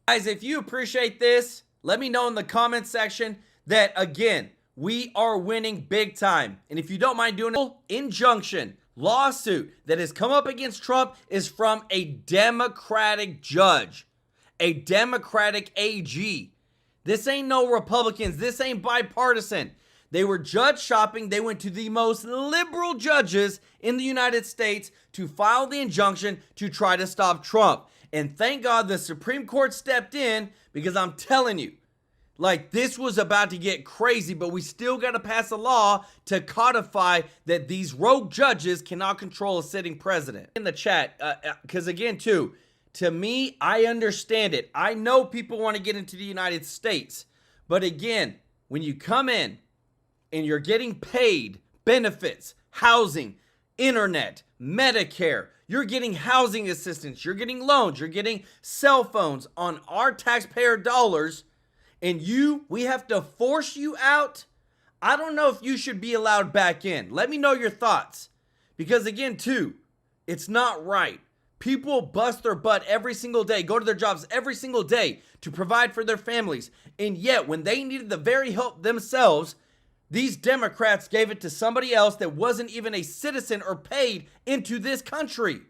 Guys, if you appreciate this, let me know in the comment section that, again, we are winning big time. And if you don't mind doing it, injunction lawsuit that has come up against Trump is from a Democratic judge. A Democratic AG. This ain't no Republicans. This ain't bipartisan. They were judge shopping. They went to the most liberal judges in the United States to file the injunction to try to stop Trump. And thank God the Supreme Court stepped in, because I'm telling you, like, this was about to get crazy, but we still got to pass a law to codify that these rogue judges cannot control a sitting president. In the chat, because again, too, to me, I understand it. I know people want to get into the United States. But again, when you come in and you're getting paid benefits, housing, internet, Medicare, you're getting housing assistance, you're getting loans, you're getting cell phones on our taxpayer dollars, and we have to force you out, I don't know if you should be allowed back in. Let me know your thoughts. Because again, too, it's not right. People bust their butt every single day, go to their jobs every single day to provide for their families. And yet, when they needed the very help themselves, these Democrats gave it to somebody else that wasn't even a citizen or paid into this country.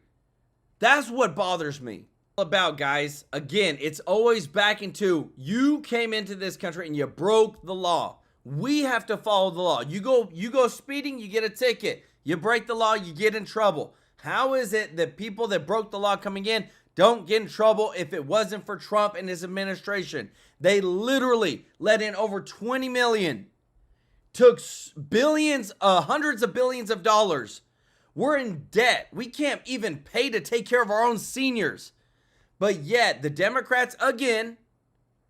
That's what bothers me. About, guys, again, it's always back into you came into this country and you broke the law. We have to follow the law. You go speeding, you get a ticket. You break the law, you get in trouble. How is it that people that broke the law coming in don't get in trouble if it wasn't for Trump and his administration? They literally let in over 20 million, took billions, hundreds of billions of dollars. We're in debt. We can't even pay to take care of our own seniors. But yet the Democrats, again,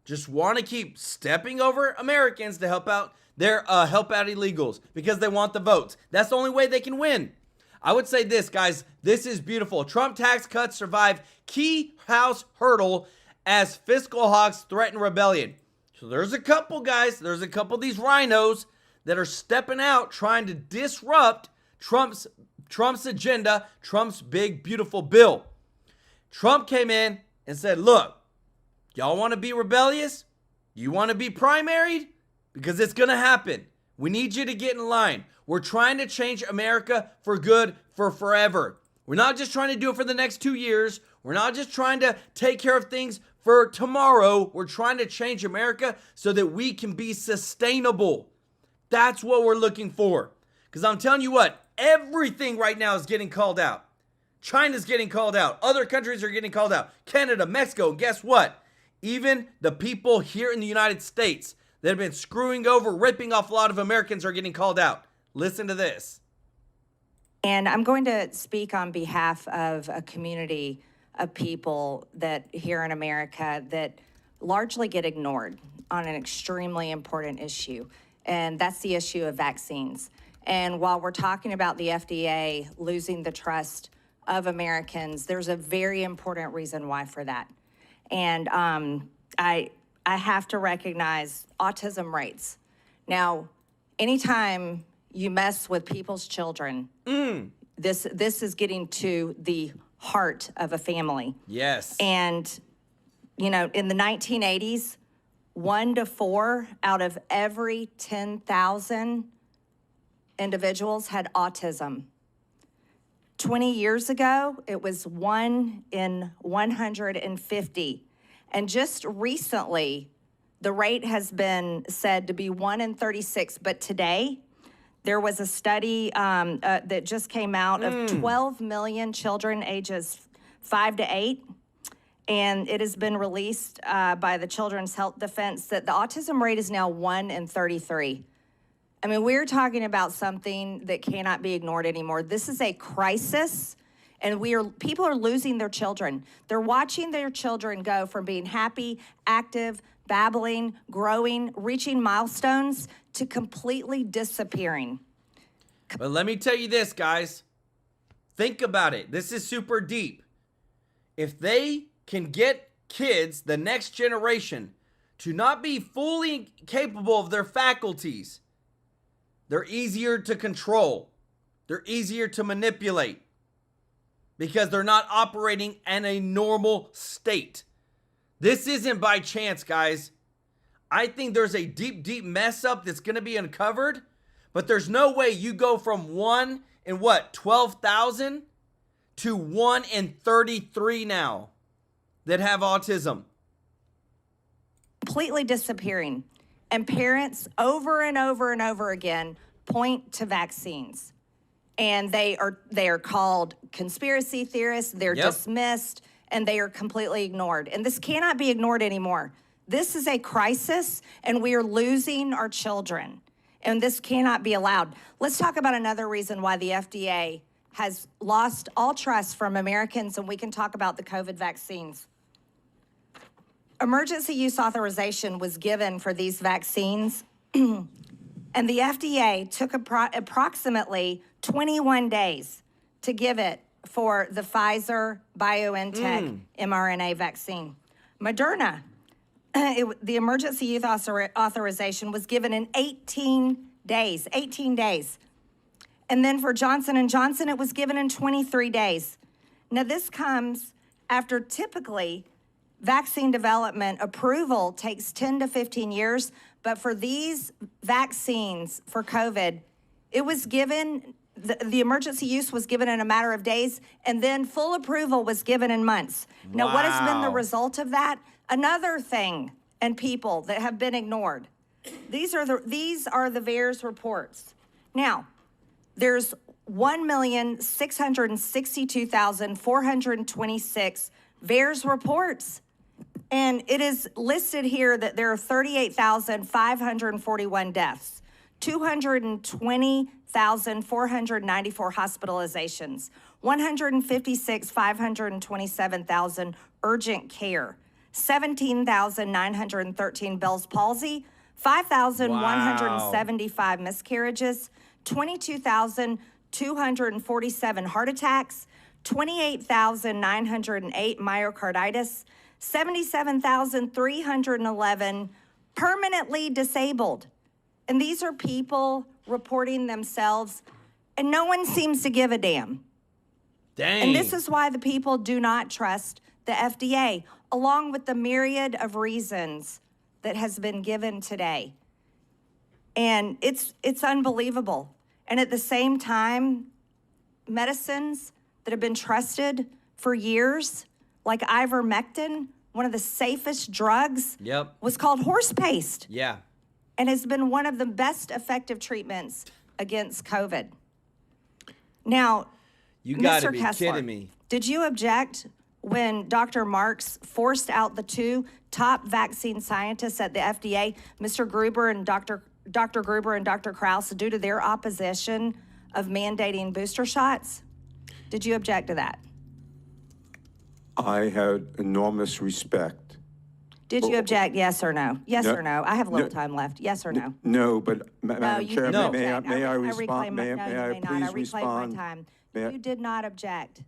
just want to keep stepping over Americans to help out illegals because they want the votes. That's the only way they can win. I would say this, guys, this is beautiful. Trump tax cuts survive key House hurdle as fiscal hawks threaten rebellion. So there's a couple, guys, there's a couple of these rhinos that are stepping out trying to disrupt Trump's agenda, Trump's big, beautiful bill. Trump came in and said, look, y'all want to be rebellious? You want to be primaried? Because it's going to happen. We need you to get in line. We're trying to change America for good, for forever. We're not just trying to do it for the next 2 years. We're not just trying to take care of things for tomorrow. We're trying to change America so that we can be sustainable. That's what we're looking for. Because I'm telling you what, everything right now is getting called out. China's getting called out. Other countries are getting called out. Canada, Mexico, and guess what? Even the people here in the United States that have been screwing over, ripping off a lot of Americans are getting called out. Listen to this. And I'm going to speak on behalf of a community of people that here in America that largely get ignored on an extremely important issue, and that's the issue of vaccines. And while we're talking about the FDA losing the trust of Americans, there's a very important reason why for that. And I have to recognize autism rates. Now, anytime you mess with people's children, this is getting to the heart of a family. Yes. And, you know, in the 1980s, 1 to 4 out of every 10,000 individuals had autism. 20 years ago, it was 1 in 150. And just recently, the rate has been said to be 1 in 36. But today, there was a study that just came out of 12 million children ages 5 to 8. And it has been released by the Children's Health Defense that the autism rate is now 1 in 33. I mean, we're talking about something that cannot be ignored anymore. This is a crisis, and people are losing their children. They're watching their children go from being happy, active, babbling, growing, reaching milestones to completely disappearing. But let me tell you this, guys. Think about it. This is super deep. If they can get kids, the next generation, to not be fully capable of their faculties, they're easier to control. They're easier to manipulate because they're not operating in a normal state. This isn't by chance, guys. I think there's a deep, deep mess up that's going to be uncovered, but there's no way you go from 1 in 12,000 to 1 in 33 now that have autism. Completely disappearing. And parents over and over and over again point to vaccines. And they are called conspiracy theorists, they're dismissed, and they are completely ignored. And this cannot be ignored anymore. This is a crisis, and we are losing our children. And this cannot be allowed. Let's talk about another reason why the FDA has lost all trust from Americans, and we can talk about the COVID vaccines. Emergency use authorization was given for these vaccines, and the FDA took approximately 21 days to give it for the Pfizer BioNTech mRNA vaccine. Moderna, the emergency use authorization was given in 18 days. And then for Johnson & Johnson, it was given in 23 days. Now, this comes after typically vaccine development approval takes 10 to 15 years, but for these vaccines for COVID, it was given, the emergency use was given in a matter of days, and then full approval was given in months. Now, what has been the result of that? Another thing, and people that have been ignored. These are the VAERS reports. Now, there's 1,662,426 VAERS reports. And it is listed here that there are 38,541 deaths, 220,494 hospitalizations, 156,527,000 urgent care, 17,913 Bell's palsy, 5,175 miscarriages, 22,247 heart attacks, 28,908 myocarditis, 77,311 permanently disabled. And these are people reporting themselves, and no one seems to give a damn. Dang. And this is why the people do not trust the FDA, along with the myriad of reasons that has been given today. And it's unbelievable. And at the same time, medicines that have been trusted for years, like ivermectin, one of the safest drugs, Yep. was called horse paste. Yeah. And has been one of the best effective treatments against COVID. Now, You gotta Mr. be Kessler, kidding me. did you object when Dr. Marks forced out the two top vaccine scientists at the FDA, Mr. Gruber and Dr. Gruber and Dr. Krause, due to their opposition of mandating booster shots? Did you object to that? I had enormous respect. Did you object, yes or no? Yes No. or no? I have a little No. time left. Yes or no? No, but Madam you Chair, didn't may I object. respond? reclaim my, May no, I you may not. I please reclaim my respond? time. May I- You did not object.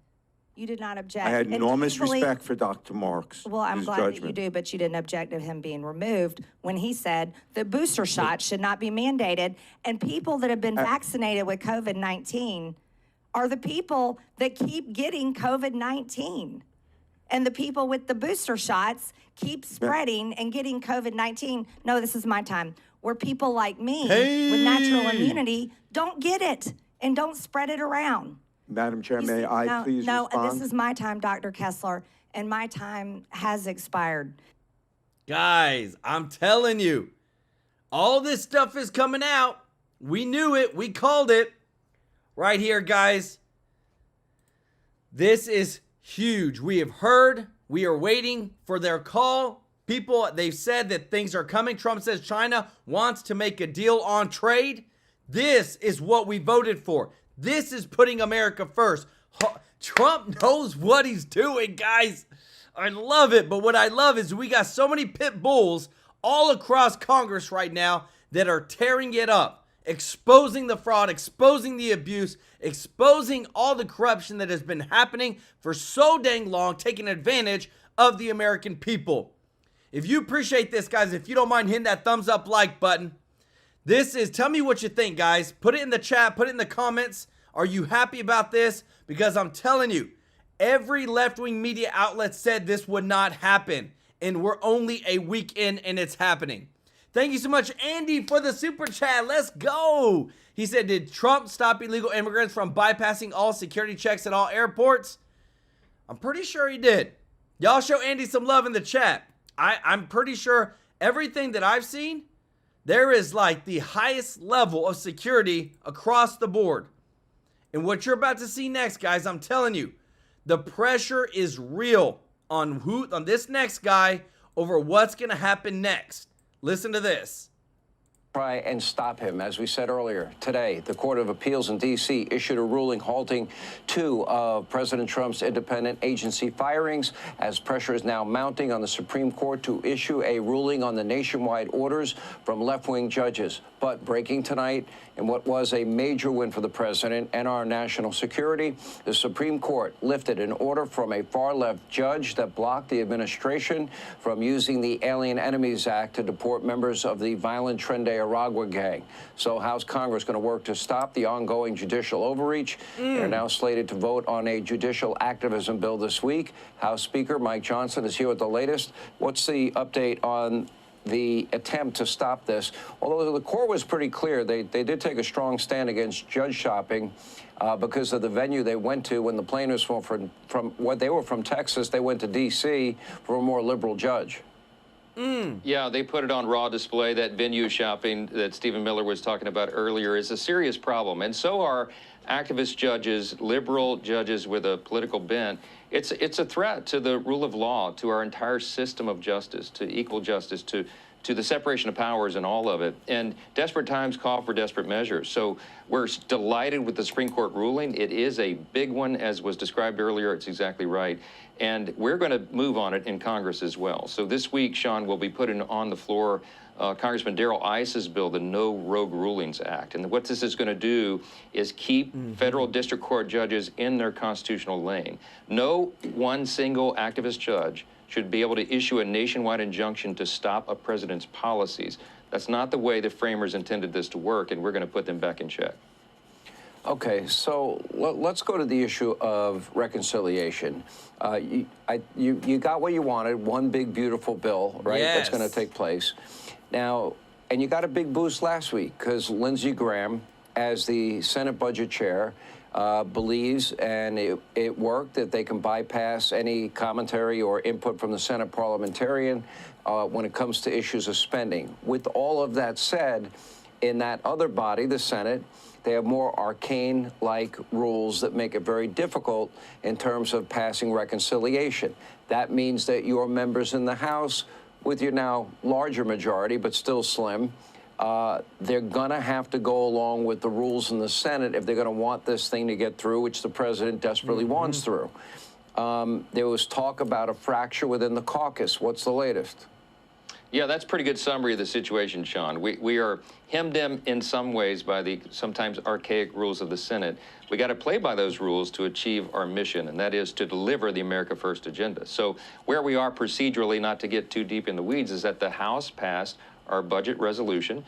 You did not object. I had And do enormous you believe- respect for Dr. Marks. Well, I'm his glad that you judgment. do, but you didn't object to him being removed when he said that booster shots should not be mandated. And people that have been vaccinated with COVID-19 are the people that keep getting COVID-19. And the people with the booster shots keep spreading and getting COVID-19. No, this is my time. Where people like me with natural immunity don't get it and don't spread it around. Madam Chair, may I please respond? No, this is my time, Dr. Kessler, and my time has expired. Guys, I'm telling you, all this stuff is coming out. We knew it. We called it. Right here, guys. This is huge. We have heard. We are waiting for their call. People, they've said that things are coming. Trump says China wants to make a deal on trade. This is what we voted for. This is putting America first. Trump knows what he's doing, guys. I love it. But what I love is we got so many pit bulls all across Congress right now that are tearing it up, exposing the fraud, exposing the abuse, exposing all the corruption that has been happening for so dang long, taking advantage of the American people. If you appreciate this, guys, if you don't mind hitting that thumbs up like button. This is, tell me what you think, guys. Put it in the chat, put it in the comments. Are you happy about this? Because I'm telling you, every left-wing media outlet said this would not happen. And we're only a week in and it's happening. Thank you so much, Andy, for the super chat. Let's go. He said, did Trump stop illegal immigrants from bypassing all security checks at all airports? I'm pretty sure he did. Y'all show Andy some love in the chat. I'm pretty sure everything that I've seen, there is like the highest level of security across the board. And what you're about to see next, guys, I'm telling you, the pressure is real on this next guy over what's going to happen next. Listen to this. Try and stop him. As we said earlier, today, the Court of Appeals in D.C. issued a ruling halting two of President Trump's independent agency firings as pressure is now mounting on the Supreme Court to issue a ruling on the nationwide orders from left-wing judges. But breaking tonight, in what was a major win for the president and our national security, the Supreme Court lifted an order from a far-left judge that blocked the administration from using the Alien Enemies Act to deport members of the violent Tren Aragua gang. So how's Congress going to work to stop the ongoing judicial overreach? They're now slated to vote on a judicial activism bill this week. House Speaker Mike Johnson is here with the latest. What's the update on the attempt to stop this? Although the court was pretty clear, they did take a strong stand against judge shopping because of the venue they went to when the plaintiffs were from Texas. They went to D.C. for a more liberal judge. Yeah, they put it on raw display. That venue shopping that Stephen Miller was talking about earlier is a serious problem. And so are activist judges, liberal judges with a political bent. It's a threat to the rule of law, to our entire system of justice, to equal justice, to the separation of powers and all of it. And desperate times call for desperate measures. So we're delighted with the Supreme Court ruling. It is a big one, as was described earlier. It's exactly right. And we're going to move on it in Congress as well. So this week, Sean, we'll be putting on the floor Congressman Darrell Iss's bill, the No Rogue Rulings Act. And what this is going to do is keep federal district court judges in their constitutional lane. No one single activist judge should be able to issue a nationwide injunction to stop a president's policies. That's not the way the framers intended this to work, and we're going to put them back in check. Okay, so let's go to the issue of reconciliation. You got what you wanted, one big, beautiful bill, right? Yes. That's going to take place. Now, and you got a big boost last week because Lindsey Graham, as the Senate Budget Chair, believes, and it worked, that they can bypass any commentary or input from the Senate parliamentarian when it comes to issues of spending. With all of that said, in that other body, the Senate, they have more arcane-like rules that make it very difficult in terms of passing reconciliation. That means that your members in the House, with your now larger majority, but still slim, they're going to have to go along with the rules in the Senate if they're going to want this thing to get through, which the president desperately wants through. There was talk about a fracture within the caucus. What's the latest? Yeah, that's a pretty good summary of the situation, Sean. We are hemmed in some ways by the sometimes archaic rules of the Senate. We got to play by those rules to achieve our mission, and that is to deliver the America First agenda. So where we are procedurally, not to get too deep in the weeds, is that the House passed our budget resolution.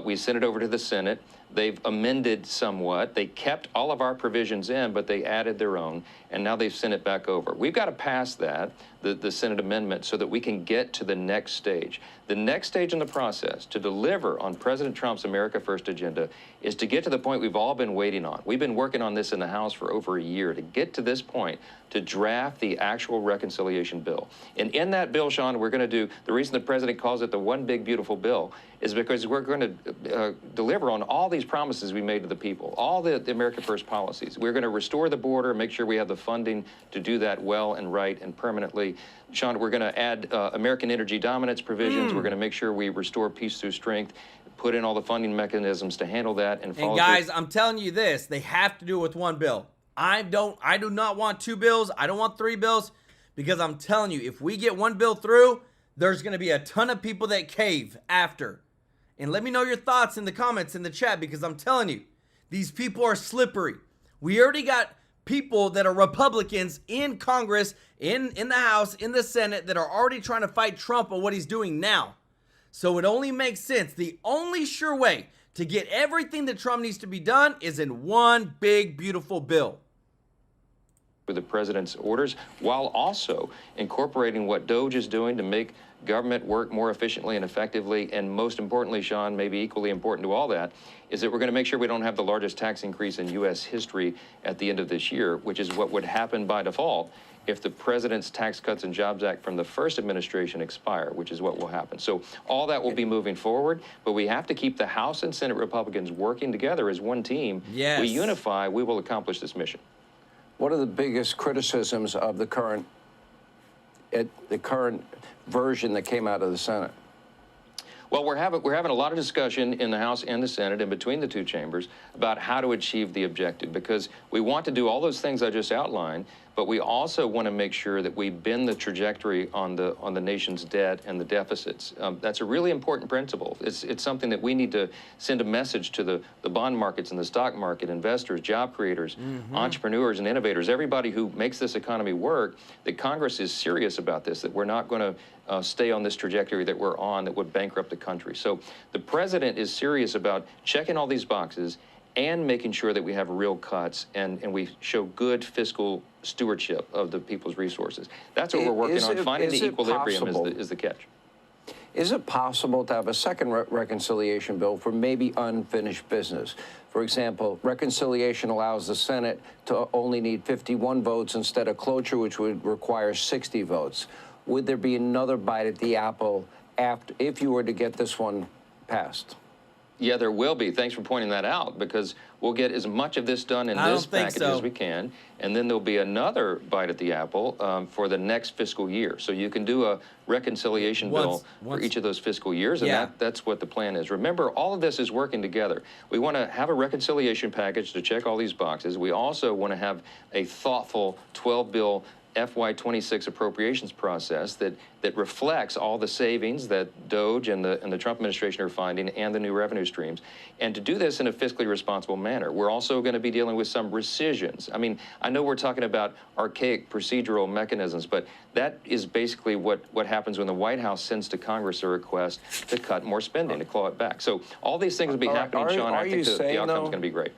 We sent it over to the Senate. They've amended somewhat. They kept all of our provisions in, but they added their own, and now they've sent it back over. We've got to pass that, the Senate amendment, so that we can get to the next stage. The next stage in the process to deliver on President Trump's America First agenda is to get to the point we've all been waiting on. We've been working on this in the House for over a year to get to this point, to draft the actual reconciliation bill. And in that bill, Sean, we're going to do, the reason the president calls it the one big beautiful bill is because we're going to deliver on all these promises we made to the people, all the America First policies. We're going to restore the border, make sure we have the funding to do that well and right and permanently. Sean, we're going to add American energy dominance provisions. We're going to make sure we restore peace through strength, put in all the funding mechanisms to handle that and follow. And guys, I'm telling you this, they have to do it with one bill. I do not want two bills. I don't want three bills, because I'm telling you, if we get one bill through, there's going to be a ton of people that cave after. And let me know your thoughts in the comments in the chat, because I'm telling you, these people are slippery. We already got people that are Republicans in Congress, in the House, in the Senate, that are already trying to fight Trump on what he's doing now. So it only makes sense. The only sure way to get everything that Trump needs to be done is in one big, beautiful bill. With the president's orders, while also incorporating what Doge is doing to make government work more efficiently and effectively. And most importantly, Sean, maybe equally important to all that, is that we're going to make sure we don't have the largest tax increase in U.S. history at the end of this year, which is what would happen by default if the president's Tax Cuts and Jobs Act from the first administration expire, which is what will happen. So all that will be moving forward, but we have to keep the House and Senate Republicans working together as one team. Yes. We unify, we will accomplish this mission. What are the biggest criticisms of the current version that came out of the Senate? Well, we're having a lot of discussion in the House and the Senate and between the two chambers about how to achieve the objective, because we want to do all those things I just outlined, but we also want to make sure that we bend the trajectory on the nation's debt and the deficits. That's a really important principle. It's something that we need to send a message to the bond markets and the stock market, investors, job creators, entrepreneurs and innovators, everybody who makes this economy work, that Congress is serious about this, that we're not going to stay on this trajectory that we're on that would bankrupt the country. So the president is serious about checking all these boxes and making sure that we have real cuts and we show good fiscal stewardship of the people's resources. That's what we're working on. Finding the equilibrium is the catch. Is it possible to have a second reconciliation bill for maybe unfinished business? For example, reconciliation allows the Senate to only need 51 votes instead of cloture, which would require 60 votes. Would there be another bite at the apple if you were to get this one passed? Yeah, there will be. Thanks for pointing that out, because we'll get as much of this done in this package as we can, and then there'll be another bite at the apple for the next fiscal year. So you can do a reconciliation bill for each of those fiscal years, and that's what the plan is. Remember, all of this is working together. We want to have a reconciliation package to check all these boxes. We also want to have a thoughtful 12-bill FY26 appropriations process that reflects all the savings that Doge and the Trump administration are finding and the new revenue streams, and to do this in a fiscally responsible manner. We're also going to be dealing with some rescissions. I mean, I know we're talking about archaic procedural mechanisms, but that is basically what happens when the White House sends to Congress a request to cut more spending, to claw it back. So all these things will be happening, Sean. I think the outcome's going to be great.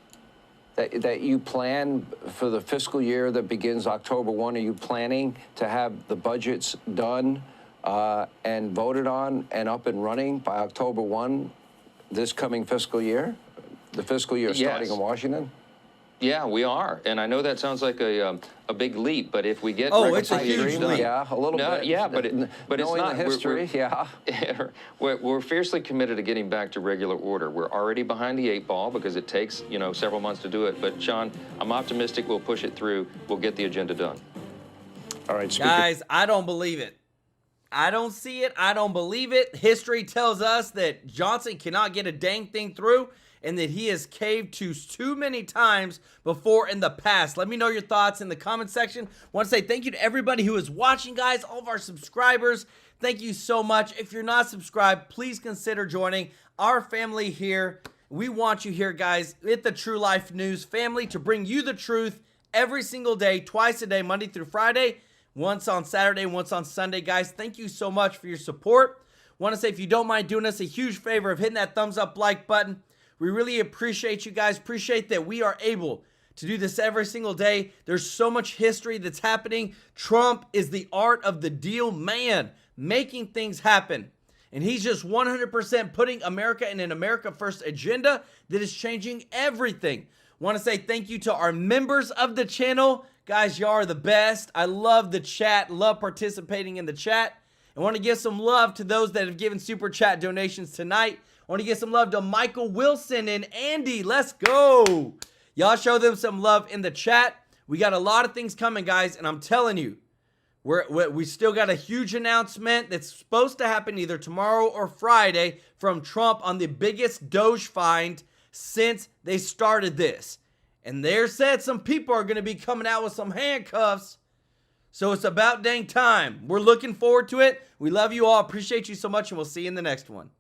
That you plan for the fiscal year that begins October 1, are you planning to have the budgets done and voted on and up and running by October 1 this coming fiscal year? The fiscal year starting in Washington? Yeah, we are, and I know that sounds like a big leap, but if we get it's a huge reconciliation done- leap. Yeah, a little bit. Yeah, but it's Knowing not. the history, yeah. We're fiercely committed to getting back to regular order. We're already behind the 8 ball because it takes several months to do it. But Sean, I'm optimistic we'll push it through. We'll get the agenda done. All right, Guys, I don't believe it. I don't see it. I don't believe it. History tells us that Johnson cannot get a dang thing through and that he has caved to too many times before in the past. Let me know your thoughts in the comment section. I want to say thank you to everybody who is watching, guys, all of our subscribers. Thank you so much. If you're not subscribed, please consider joining our family here. We want you here, guys, at the True Life News family to bring you the truth every single day, twice a day, Monday through Friday, once on Saturday, once on Sunday. Guys, thank you so much for your support. Want to say if you don't mind doing us a huge favor of hitting that thumbs up like button. We really appreciate you guys. Appreciate that we are able to do this every single day. There's so much history that's happening. Trump is the art of the deal man, making things happen. And he's just 100% putting America in an America First agenda that is changing everything. Want to say thank you to our members of the channel. Guys, y'all are the best. I love the chat, love participating in the chat. I want to give some love to those that have given super chat donations tonight. I want to give some love to Michael Wilson and Andy. Let's go. Y'all show them some love in the chat. We got a lot of things coming, guys, and I'm telling you, we still got a huge announcement that's supposed to happen either tomorrow or Friday from Trump on the biggest Doge find since they started this. And there said some people are going to be coming out with some handcuffs. So it's about dang time. We're looking forward to it. We love you all. Appreciate you so much, and we'll see you in the next one.